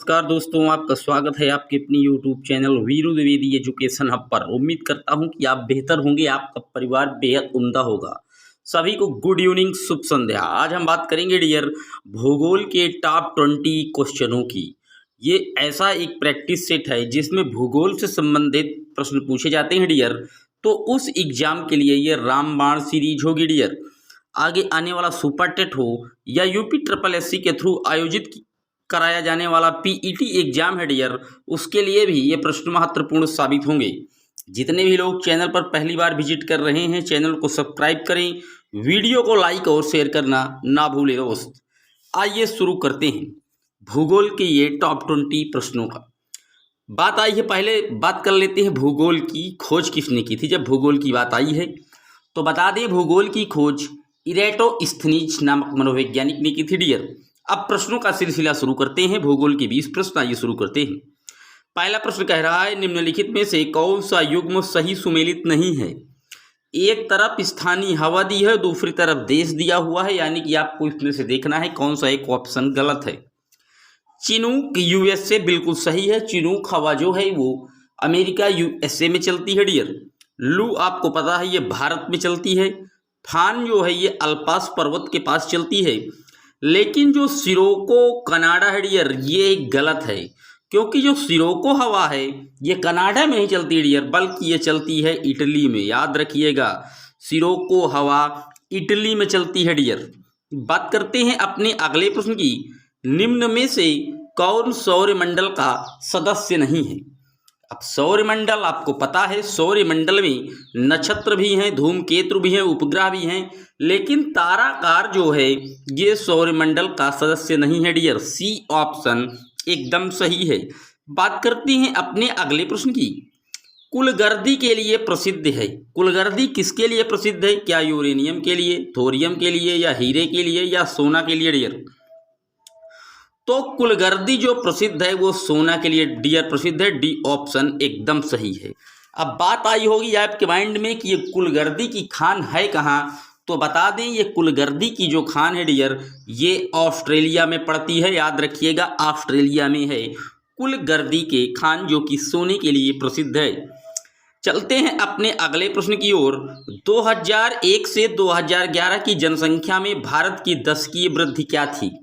नमस्कार दोस्तों, आपका स्वागत है आपके अपनी YouTube channel Veeru Dwivedi education hub पर। उम्मीद करता हूं कि आप बेहतर होंगे, आपका परिवार बेहद उम्दा होगा। सभी को गुड इवनिंग, शुभ संध्या। आज हम बात करेंगे डियर भूगोल के टॉप 20 क्वेश्चनों की। ये ऐसा एक प्रैक्टिस सेट है जिसमें भूगोल से संबंधित प्रश्न पूछे जाते हैं डियर। तो उस एग्जाम के लिए ये रामबाण सीरीज होगी डियर। आगे आने वाला सुपर टेट हो या यूपी ट्रिपल एससी के थ्रू आयोजित कराया जाने वाला पीईटी एग्जाम है डियर, उसके लिए भी ये प्रश्न महत्वपूर्ण साबित होंगे। जितने भी लोग चैनल पर पहली बार विजिट कर रहे हैं, चैनल को सब्सक्राइब करें, वीडियो को लाइक और शेयर करना ना भूलें दोस्त। आइए शुरू करते हैं भूगोल के ये टॉप 20 प्रश्नों का। बात आई है, पहले बात कर लेते हैं भूगोल की खोज किसने की थी। जब भूगोल की बात आई है तो बता दें भूगोल की खोज इरेटोस्थनीज नामक मनोवैज्ञानिक ने की थी डियर। अब प्रश्नों का सिलसिला शुरू करते हैं। भूगोल के 20 प्रश्न आइए शुरू करते हैं। पहला प्रश्न कह रहा है, निम्नलिखित में से कौन सा युग्म सही सुमेलित नहीं है। एक तरफ स्थानीय हवा दी है, दूसरी तरफ देश दिया हुआ है, यानी कि आपको इसमें से देखना है कौन सा एक ऑप्शन गलत है। चिनूक यूएसए बिल्कुल सही है। चिनूक हवा जो है वो अमेरिका यूएसए में चलती है डियर। लू आपको पता है ये भारत में चलती है। फान जो है ये अल्पास पर्वत के पास चलती है। लेकिन जो सिरोको कनाडा है डियर, ये गलत है, क्योंकि जो सिरोको हवा है ये कनाडा में नहीं चलती डियर, बल्कि ये चलती है इटली में। याद रखिएगा, सिरोको हवा इटली में चलती है डियर। बात करते हैं अपने अगले प्रश्न की। निम्न में से कौन सौरमंडल का सदस्य नहीं है। अब सौरमंडल आपको पता है, सौरमंडल में नक्षत्र भी हैं, धूमकेतु भी हैं, उपग्रह भी हैं, लेकिन ताराकार जो है ये सौरमंडल का सदस्य नहीं है डियर। सी ऑप्शन एकदम सही है। बात करते हैं अपने अगले प्रश्न की। कुलगर्दी के लिए प्रसिद्ध है। कुलगर्दी किसके लिए प्रसिद्ध है? क्या यूरेनियम के लिए, थोरियम के लिए, या हीरे के लिए, या सोना के लिए डियर? तो कुलगर्दी जो प्रसिद्ध है वो सोना के लिए डियर प्रसिद्ध है। डी ऑप्शन एकदम सही है। अब बात आई होगी आपके माइंड में कि ये कुलगर्दी की खान है कहाँ। तो बता दें ये कुलगर्दी की जो खान है डियर, ये ऑस्ट्रेलिया में पड़ती है। याद रखिएगा, ऑस्ट्रेलिया में है कुलगर्दी के खान जो कि सोने के लिए प्रसिद्ध है। चलते हैं अपने अगले प्रश्न की ओर। 2001 से 2011 की जनसंख्या में भारत की दशकीय वृद्धि क्या थी।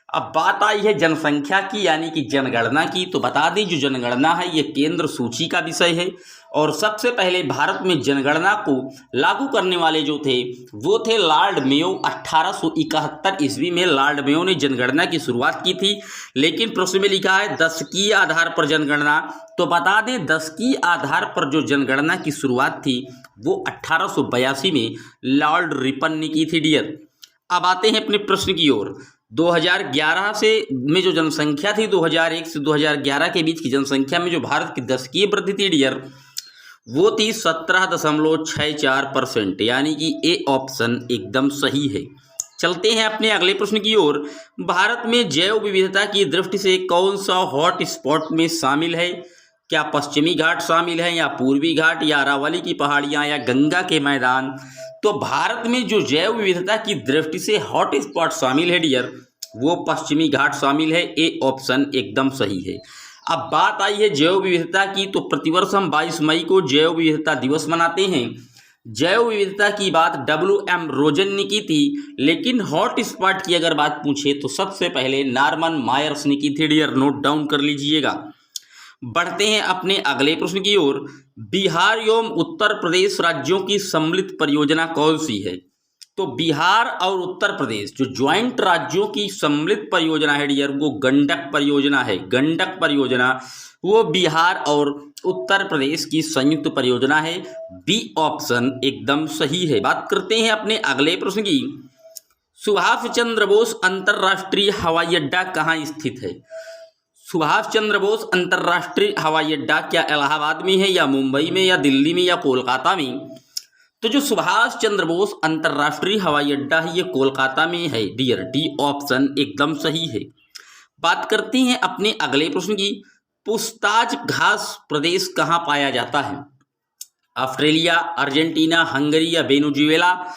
अब बात आई है जनसंख्या की, यानी कि जनगणना की। तो बता दें जो जनगणना है ये केंद्र सूची का विषय है, और सबसे पहले भारत में जनगणना को लागू करने वाले जो थे वो थे लॉर्ड मेयो। 1871 ईस्वी में लॉर्ड मेयो ने जनगणना की शुरुआत की थी। लेकिन प्रश्न में लिखा है दशकीय आधार पर जनगणना। तो बता दें दशकीय आधार पर जो जनगणना की शुरुआत थी वो 1882 में लॉर्ड रिपन ने की थी डियर। अब आते हैं अपने प्रश्न की ओर। 2011 से में जो जनसंख्या थी, 2001 से 2011 के बीच की जनसंख्या में जो भारत की दशकीय वृद्धि थी डियर, वो थी 17.64%, यानी कि ए ऑप्शन एकदम सही है। चलते हैं अपने अगले प्रश्न की ओर। भारत में जैव विविधता की दृष्टि से कौन सा हॉट स्पॉट में शामिल है। क्या पश्चिमी घाट शामिल है, या पूर्वी घाट, या अरावली की पहाड़ियाँ, या गंगा के मैदान। तो भारत में जो जैव विविधता की दृष्टि से हॉट स्पॉट शामिल है डियर, वो पश्चिमी घाट शामिल है। ए ऑप्शन एकदम सही है। अब बात आई है जैव विविधता की, तो प्रतिवर्ष हम 22 मई को जैव विविधता दिवस मनाते हैं। जैव विविधता की बात WM रोजन ने की थी, लेकिन हॉट स्पॉट की अगर बात पूछे तो सबसे पहले नॉर्मन मायर्स ने की थी डियर। नोट डाउन कर लीजिएगा। बढ़ते हैं अपने अगले प्रश्न की ओर। बिहार एवं उत्तर प्रदेश राज्यों की सम्मिलित परियोजना कौन सी है। तो बिहार और उत्तर प्रदेश जो ज्वाइंट राज्यों की सम्मिलित परियोजना है डियर, वो गंडक परियोजना है। गंडक परियोजना वो बिहार और उत्तर प्रदेश की संयुक्त परियोजना है। बी ऑप्शन एकदम सही है। बात करते हैं अपने अगले प्रश्न की। सुभाष चंद्र बोस अंतर्राष्ट्रीय हवाई अड्डा कहाँ स्थित है। सुभाष चंद्र बोस अंतर्राष्ट्रीय हवाई अड्डा क्या इलाहाबाद में है, या मुंबई में, या दिल्ली में, या कोलकाता में। तो जो सुभाष चंद्र बोस अंतर्राष्ट्रीय हवाई अड्डा है ये कोलकाता में है डियर। डी ऑप्शन एकदम सही है। बात करते हैं अपने अगले प्रश्न की। पूछताछ घास प्रदेश कहाँ पाया जाता है। ऑस्ट्रेलिया, अर्जेंटीना, हंगरी, या वेनेजुएला।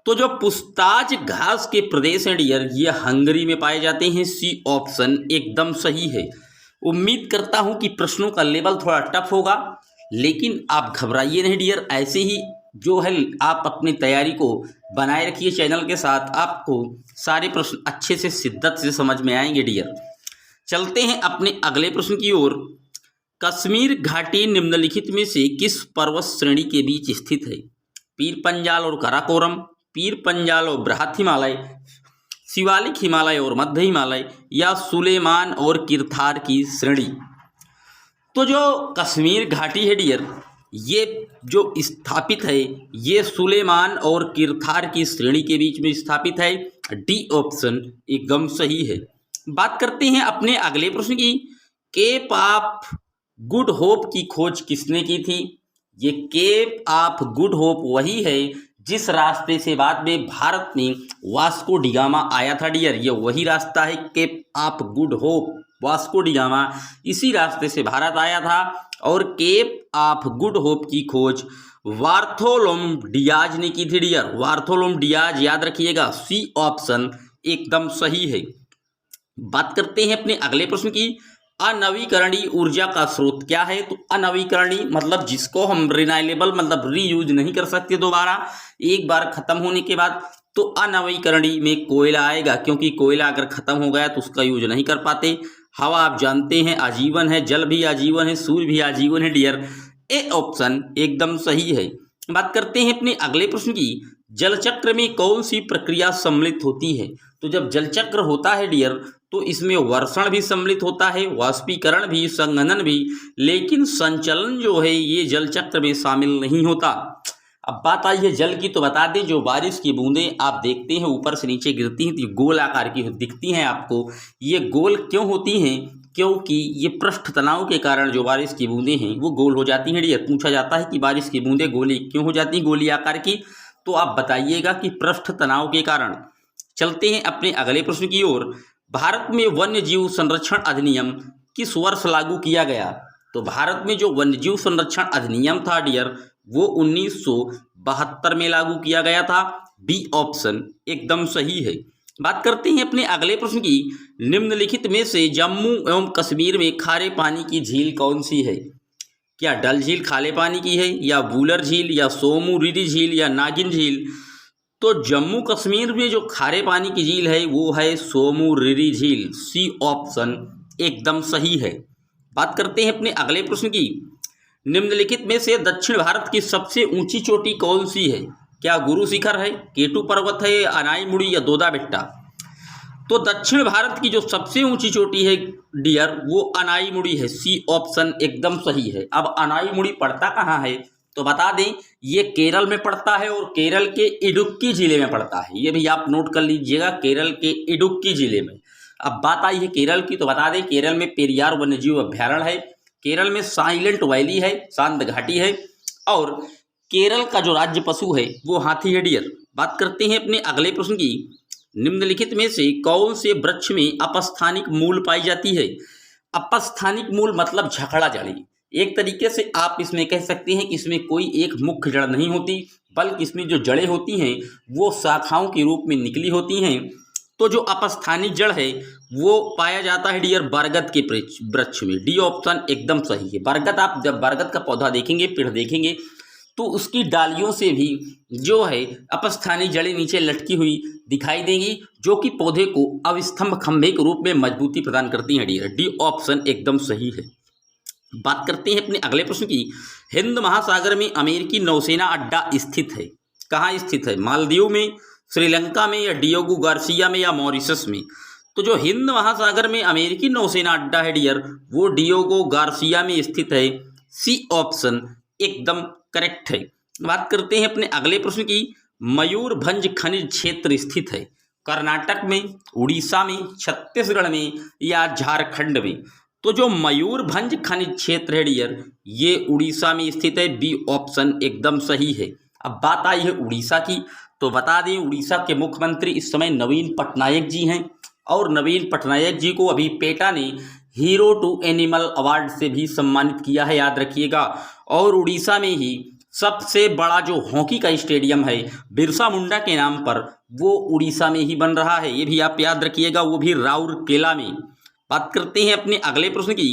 तो जो पूछताछ घास के प्रदेश हैं डियर, ये हंगरी में पाए जाते हैं। सी ऑप्शन एकदम सही है। उम्मीद करता हूं कि प्रश्नों का लेवल थोड़ा टफ होगा, लेकिन आप घबराइए नहीं डियर। ऐसे ही जो है आप अपनी तैयारी को बनाए रखिए चैनल के साथ, आपको सारे प्रश्न अच्छे से शिद्दत से समझ में आएंगे डियर। चलते हैं अपने अगले प्रश्न की ओर। कश्मीर घाटी निम्नलिखित में से किस पर्वत श्रेणी के बीच स्थित है? पीर पंजाल और काराकोरम, पीर पंजाल और बृहत हिमालय, शिवालिक हिमालय और मध्य हिमालय, या सुलेमान और किरथार की श्रेणी। तो जो कश्मीर घाटी है डियर, ये जो स्थापित है ये सुलेमान और किरथार की श्रेणी के बीच में स्थापित है। डी ऑप्शन एकदम सही है। बात करते हैं अपने अगले प्रश्न की। केप ऑफ गुड होप की खोज किसने की थी? ये केप ऑफ गुड होप वही है जिस रास्ते से बाद में भारत में वास्को डी गामा आया था डियर। ये वही रास्ता है Cape of Good Hope, Vasco da Gama इसी रास्ते से भारत आया था। और केप ऑफ गुड होप की खोज बार्थोलोम डियाज ने की थी डियर। बार्थोलोम डियाज, याद रखिएगा, सी ऑप्शन एकदम सही है। बात करते हैं अपने अगले प्रश्न की। अनवीकरणीय ऊर्जा का स्रोत क्या है? तो अनवीकरणीय मतलब जिसको हम रिनाइलेबल मतलब रीयूज नहीं कर सकते दोबारा, एक बार खत्म होने के बाद, तो अनवीकरणीय में कोयला आएगा, क्योंकि कोयला अगर खत्म हो गया तो उसका यूज नहीं कर पाते। हवा आप जानते हैं आजीवन है, जल भी आजीवन है, सूर्य भी आजीवन है डियर। ए ऑप्शन एकदम सही है। बात करते हैं अपने अगले प्रश्न की। जल चक्र में कौन सी प्रक्रिया सम्मिलित होती है? तो जब जल चक्र होता है डियर तो इसमें वर्षण भी सम्मिलित होता है, वाष्पीकरण भी, संघनन भी, लेकिन संचलन जो है ये जल चक्र में शामिल नहीं होता। अब बात आई है जल की, तो बता दें जो बारिश की बूंदें आप देखते हैं ऊपर से नीचे गिरती हैं तो ये गोल आकार की दिखती हैं आपको। ये गोल क्यों होती हैं? क्योंकि ये पृष्ठ तनाव के कारण जो बारिश की बूंदें हैं वो गोल हो जाती हैं डियर। पूछा जाता है कि बारिश की बूंदें गोली क्यों हो जाती हैं, गोली आकार की, तो आप बताइएगा कि पृष्ठ तनाव के कारण। चलते हैं अपने अगले प्रश्न की ओर। भारत में वन्य जीव संरक्षण अधिनियम किस वर्ष लागू किया गया? तो भारत में जो वन्य जीव संरक्षण अधिनियम था डियर वो 1972 में लागू किया गया था। बी ऑप्शन एकदम सही है। बात करते हैं अपने अगले प्रश्न की। निम्नलिखित में से जम्मू एवं कश्मीर में खारे पानी की झील कौन सी है? क्या डल झील खारे पानी की है, या वूलर झील, या सोमू रिरी झील, या नागिन झील? तो जम्मू कश्मीर में जो खारे पानी की झील है वो है सोमू रिरी झील। सी ऑप्शन एकदम सही है। बात करते हैं अपने अगले प्रश्न की। निम्नलिखित में से दक्षिण भारत की सबसे ऊंची चोटी कौन सी है? क्या गुरु शिखर है, केटू पर्वत है, अनाईमुड़ी, या दोदा बेट्टा? तो दक्षिण भारत की जो सबसे ऊंची चोटी है डियर वो अनाईमुड़ी है। सी ऑप्शन एकदम सही है। अब अनाईमुड़ी पड़ता कहाँ है? तो बता दें ये केरल में पड़ता है और केरल के इडुक्की जिले में पड़ता है। ये भी आप नोट कर लीजिएगा, केरल के इडुक्की जिले में। अब बात आई है केरल की, तो बता दें केरल में पेरियार वन्यजीव अभ्यारण्य है, केरल में साइलेंट वैली है, शांत घाटी है, और केरल का जो राज्य पशु है वो हाथी है डियर। बात करते हैं अपने अगले प्रश्न की। निम्नलिखित में से कौन से वृक्ष में अपस्थानिक मूल पाई जाती है? अपस्थानिक मूल मतलब झखड़ा जड़ी। एक तरीके से आप इसमें कह सकते हैं कि इसमें कोई एक मुख्य जड़ नहीं होती, बल्कि इसमें जो जड़ें होती हैं वो शाखाओं के रूप में निकली होती हैं। तो जो अपस्थानिक जड़ है वो पाया जाता है डियर बरगद के वृक्ष में। डी ऑप्शन एकदम सही है। बरगद, आप जब बरगद का पौधा देखेंगे, पेड़ देखेंगे, तो उसकी डालियों से भी जो है अपस्थानिक जड़ें नीचे लटकी हुई दिखाई देंगी, जो कि पौधे को अविस्तंभ खंभे के रूप में मजबूती प्रदान करती हैं डियर। डी ऑप्शन एकदम सही है। बात करते हैं अपने अगले प्रश्न की। हिंद महासागर में अमेरिकी नौसेना अड्डा स्थित है। कहाँ स्थित है? मालदीव में, श्रीलंका में, या डियोगो गार्सिया में, या मॉरिशस में? तो जो हिंद महासागर में अमेरिकी नौसेना अड्डा है डियर वो डियोगो गार्सिया में स्थित है। सी ऑप्शन एकदम करेक्ट है। बात करते हैं अपने अगले प्रश्न की। मयूरभंज खनिज क्षेत्र स्थित है कर्नाटक में, उड़ीसा में, छत्तीसगढ़ में, या झारखंड में? तो जो मयूरभंज खनिज क्षेत्र है डियर ये उड़ीसा में स्थित है। बी ऑप्शन एकदम सही है। अब बात आई है उड़ीसा की, तो बता दें उड़ीसा के मुख्यमंत्री इस समय नवीन पटनायक जी हैं, और नवीन पटनायक जी को अभी पेटा ने हीरो टू एनिमल अवार्ड से भी सम्मानित किया है, याद रखिएगा। और उड़ीसा में ही सबसे बड़ा जो हॉकी का स्टेडियम है बिरसा मुंडा के नाम पर वो उड़ीसा में ही बन रहा है, ये भी आप याद रखिएगा, वो भी राउरकेला में। बात करते हैं अपने अगले प्रश्न की।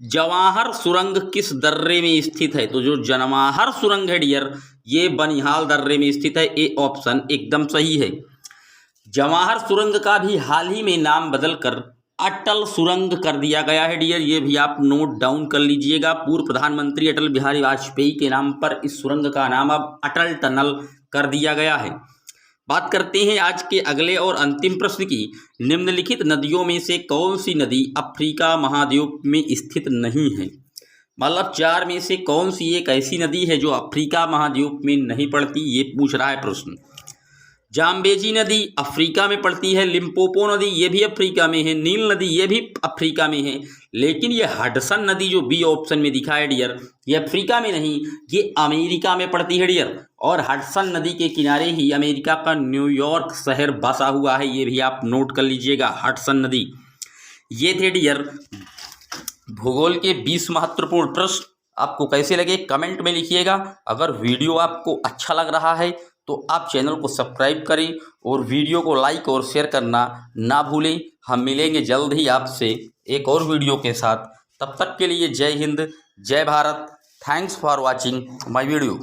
जवाहर सुरंग किस दर्रे में स्थित है? तो जो जवाहर सुरंग है डियर, ये बनिहाल दर्रे में स्थित है। ए ऑप्शन एकदम सही है। जवाहर सुरंग का भी हाल ही में नाम बदलकर अटल सुरंग कर दिया गया है डियर, ये भी आप नोट डाउन कर लीजिएगा। पूर्व प्रधानमंत्री अटल बिहारी वाजपेयी के नाम पर इस सुरंग का नाम अब अटल टनल कर दिया गया है। बात करते हैं आज के अगले और अंतिम प्रश्न की। निम्नलिखित नदियों में से कौन सी नदी अफ्रीका महाद्वीप में स्थित नहीं है? मतलब 4 में से कौन सी एक ऐसी नदी है जो अफ्रीका महाद्वीप में नहीं पड़ती, ये पूछ रहा है प्रश्न। जाम्बेजी नदी अफ्रीका में पड़ती है, लिम्पोपो नदी ये भी अफ्रीका में है, नील नदी ये भी अफ्रीका में है, लेकिन ये हडसन नदी जो बी ऑप्शन में दिखा है डियर, ये अफ्रीका में नहीं, ये अमेरिका में पड़ती है डियर। और हडसन नदी के किनारे ही अमेरिका का न्यूयॉर्क शहर बसा हुआ है, ये भी आप नोट कर लीजिएगा, हडसन नदी। ये थे डियर भूगोल के 20 महत्वपूर्ण प्रश्न। आपको कैसे लगे कमेंट में लिखिएगा। अगर वीडियो आपको अच्छा लग रहा है तो आप चैनल को सब्सक्राइब करें और वीडियो को लाइक और शेयर करना ना भूलें। हम मिलेंगे जल्द ही आपसे एक और वीडियो के साथ। तब तक के लिए जय हिंद, जय Bharat. Thanks for watching my video.